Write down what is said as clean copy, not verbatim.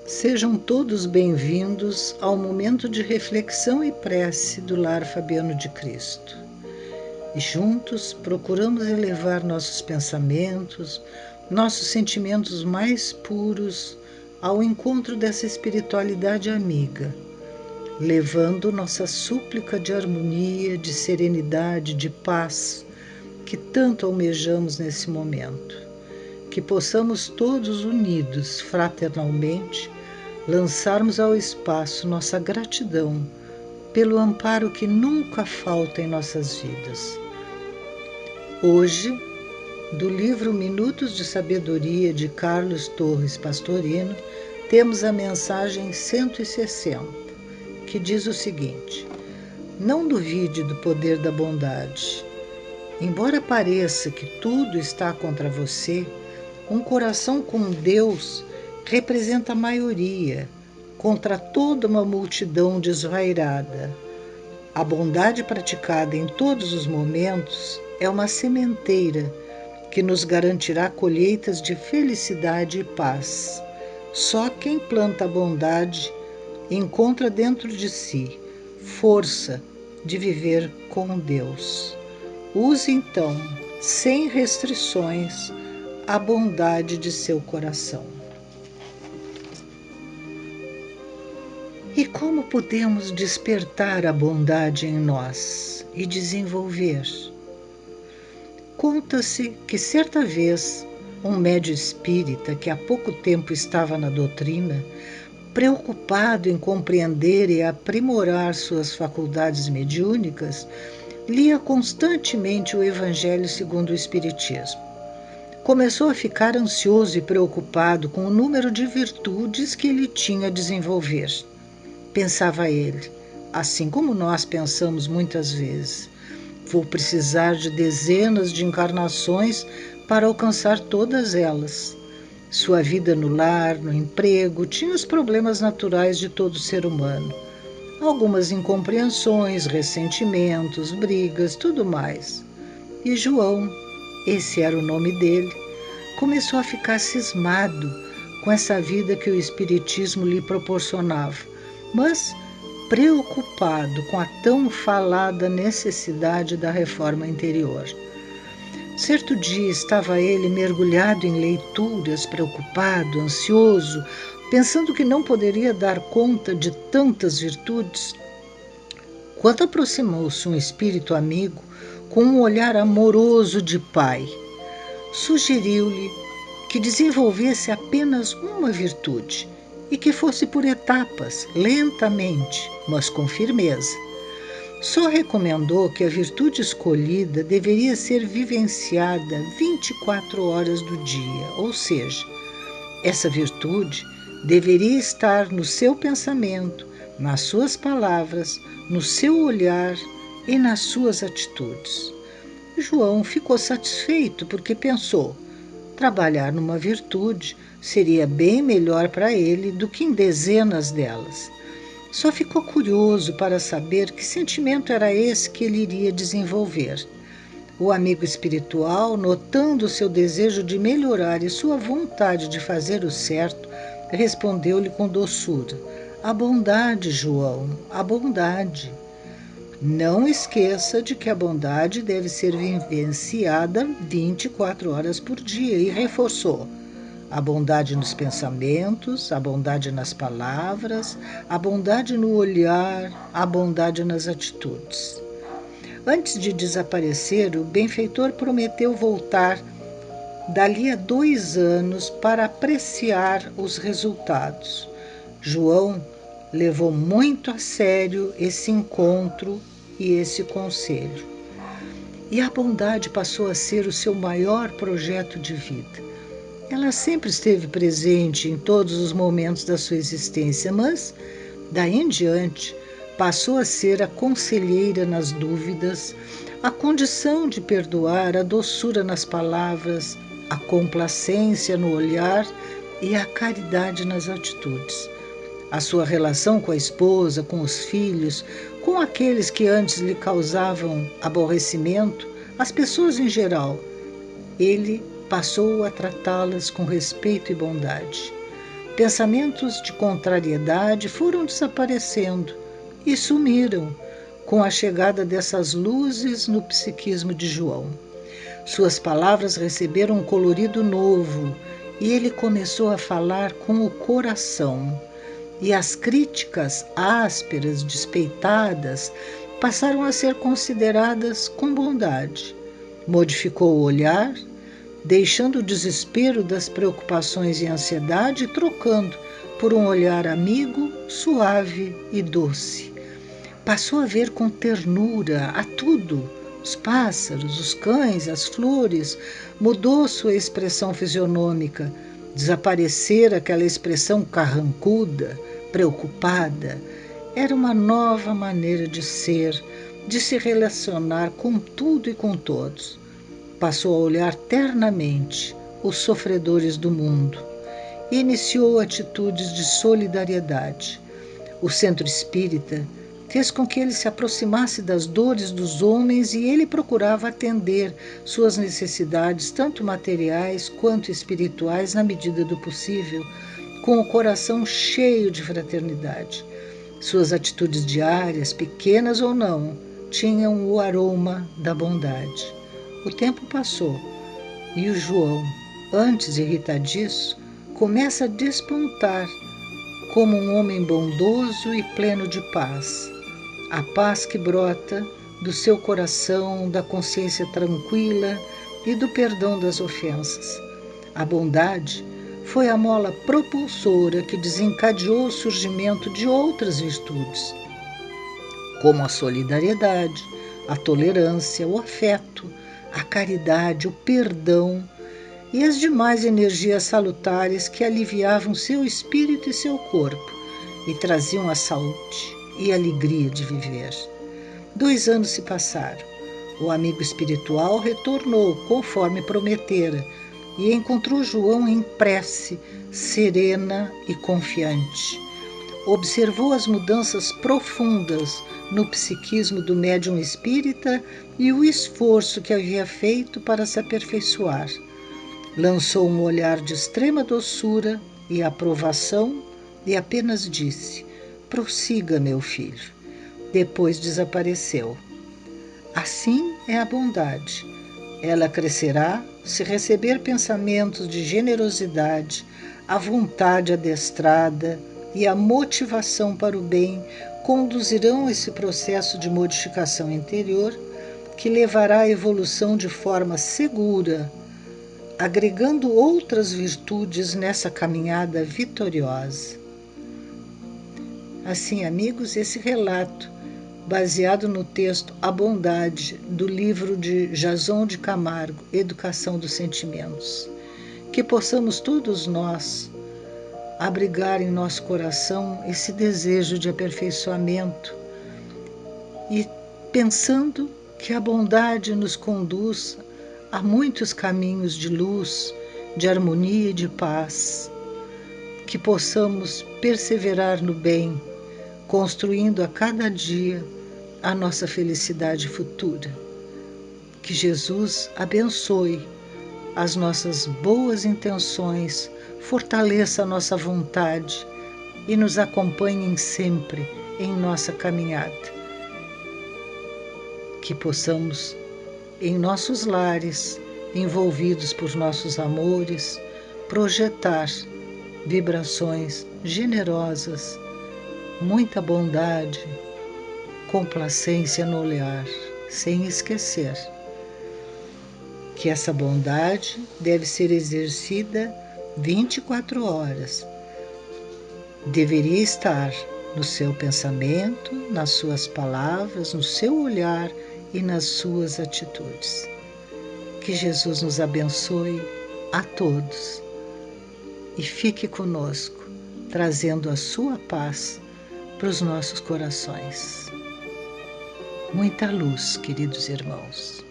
Sejam todos bem-vindos ao momento de reflexão e prece do Lar Fabiano de Cristo. E juntos procuramos elevar nossos pensamentos, nossos sentimentos mais puros ao encontro dessa espiritualidade amiga, levando nossa súplica de harmonia, de serenidade, de paz, que tanto almejamos nesse momento. Que possamos todos unidos, fraternalmente, lançarmos ao espaço nossa gratidão pelo amparo que nunca falta em nossas vidas. Hoje, do livro Minutos de Sabedoria de Carlos Torres Pastorino, temos a mensagem 160, que diz o seguinte: não duvide do poder da bondade. Embora pareça que tudo está contra você, um coração com Deus representa a maioria, contra toda uma multidão desvairada. A bondade praticada em todos os momentos é uma sementeira que nos garantirá colheitas de felicidade e paz. Só quem planta a bondade encontra dentro de si força de viver com Deus. Use então, sem restrições, a bondade de seu coração. E como podemos despertar a bondade em nós e desenvolver? Conta-se que certa vez um médium espírita que há pouco tempo estava na doutrina, preocupado em compreender e aprimorar suas faculdades mediúnicas, lia constantemente o Evangelho segundo o Espiritismo. Começou a ficar ansioso e preocupado com o número de virtudes que ele tinha a desenvolver. Pensava ele, assim como nós pensamos muitas vezes: vou precisar de dezenas de encarnações para alcançar todas elas. Sua vida no lar, no emprego, tinha os problemas naturais de todo ser humano. Algumas incompreensões, ressentimentos, brigas, tudo mais. E João, esse era o nome dele, começou a ficar cismado com essa vida que o Espiritismo lhe proporcionava, mas preocupado com a tão falada necessidade da reforma interior. Certo dia estava ele mergulhado em leituras, preocupado, ansioso, pensando que não poderia dar conta de tantas virtudes, quando aproximou-se um espírito amigo com um olhar amoroso de pai. Sugeriu-lhe que desenvolvesse apenas uma virtude e que fosse por etapas, lentamente, mas com firmeza. Só recomendou que a virtude escolhida deveria ser vivenciada 24 horas do dia, ou seja, essa virtude deveria estar no seu pensamento, nas suas palavras, no seu olhar e nas suas atitudes. João ficou satisfeito porque pensou: trabalhar numa virtude seria bem melhor para ele do que em dezenas delas. Só ficou curioso para saber que sentimento era esse que ele iria desenvolver. O amigo espiritual, notando seu desejo de melhorar e sua vontade de fazer o certo, respondeu-lhe com doçura: a bondade, João, a bondade. Não esqueça de que a bondade deve ser vivenciada 24 horas por dia, e reforçou: a bondade nos pensamentos, a bondade nas palavras, a bondade no olhar, a bondade nas atitudes. Antes de desaparecer, o benfeitor prometeu voltar dali a 2 anos para apreciar os resultados. João levou muito a sério esse encontro e esse conselho. E a bondade passou a ser o seu maior projeto de vida. Ela sempre esteve presente em todos os momentos da sua existência, mas, daí em diante, passou a ser a conselheira nas dúvidas, a condição de perdoar, a doçura nas palavras, a complacência no olhar e a caridade nas atitudes. A sua relação com a esposa, com os filhos, com aqueles que antes lhe causavam aborrecimento, as pessoas em geral, ele passou a tratá-las com respeito e bondade. Pensamentos de contrariedade foram desaparecendo e sumiram com a chegada dessas luzes no psiquismo de João. Suas palavras receberam um colorido novo e ele começou a falar com o coração. E as críticas ásperas, despeitadas, passaram a ser consideradas com bondade. Modificou o olhar, deixando o desespero das preocupações e ansiedade e trocando por um olhar amigo, suave e doce. Passou a ver com ternura a tudo, os pássaros, os cães, as flores, mudou sua expressão fisionômica, desaparecera aquela expressão carrancuda, preocupada. Era uma nova maneira de ser, de se relacionar com tudo e com todos. Passou a olhar ternamente os sofredores do mundo e iniciou atitudes de solidariedade. O centro espírita fez com que ele se aproximasse das dores dos homens e ele procurava atender suas necessidades, tanto materiais quanto espirituais, na medida do possível, com o coração cheio de fraternidade. Suas atitudes diárias, pequenas ou não, tinham o aroma da bondade. O tempo passou e o João, antes irritadiço, começa a despontar como um homem bondoso e pleno de paz. A paz que brota do seu coração, da consciência tranquila e do perdão das ofensas. A bondade foi a mola propulsora que desencadeou o surgimento de outras virtudes, como a solidariedade, a tolerância, o afeto, a caridade, o perdão e as demais energias salutares que aliviavam seu espírito e seu corpo e traziam a saúde e a alegria de viver. 2 anos se passaram. O amigo espiritual retornou, conforme prometera, e encontrou João em prece, serena e confiante. Observou as mudanças profundas no psiquismo do médium espírita e o esforço que havia feito para se aperfeiçoar. Lançou um olhar de extrema doçura e aprovação e apenas disse: "Prossiga, meu filho." Depois desapareceu. Assim é a bondade. Ela crescerá se receber pensamentos de generosidade, a vontade adestrada e a motivação para o bem conduzirão esse processo de modificação interior que levará à evolução de forma segura, agregando outras virtudes nessa caminhada vitoriosa. Assim, amigos, esse relato, baseado no texto A Bondade, do livro de Jason de Camargo, Educação dos Sentimentos. Que possamos todos nós abrigar em nosso coração esse desejo de aperfeiçoamento e pensando que a bondade nos conduz a muitos caminhos de luz, de harmonia e de paz. Que possamos perseverar no bem, construindo a cada dia a nossa felicidade futura. Que Jesus abençoe as nossas boas intenções, fortaleça a nossa vontade e nos acompanhe sempre em nossa caminhada. Que possamos, em nossos lares, envolvidos por nossos amores, projetar vibrações generosas, muita bondade, complacência no olhar, sem esquecer que essa bondade deve ser exercida 24 horas. Deveria estar no seu pensamento, nas suas palavras, no seu olhar e nas suas atitudes. Que Jesus nos abençoe a todos e fique conosco, trazendo a sua paz para os nossos corações. Muita luz, queridos irmãos.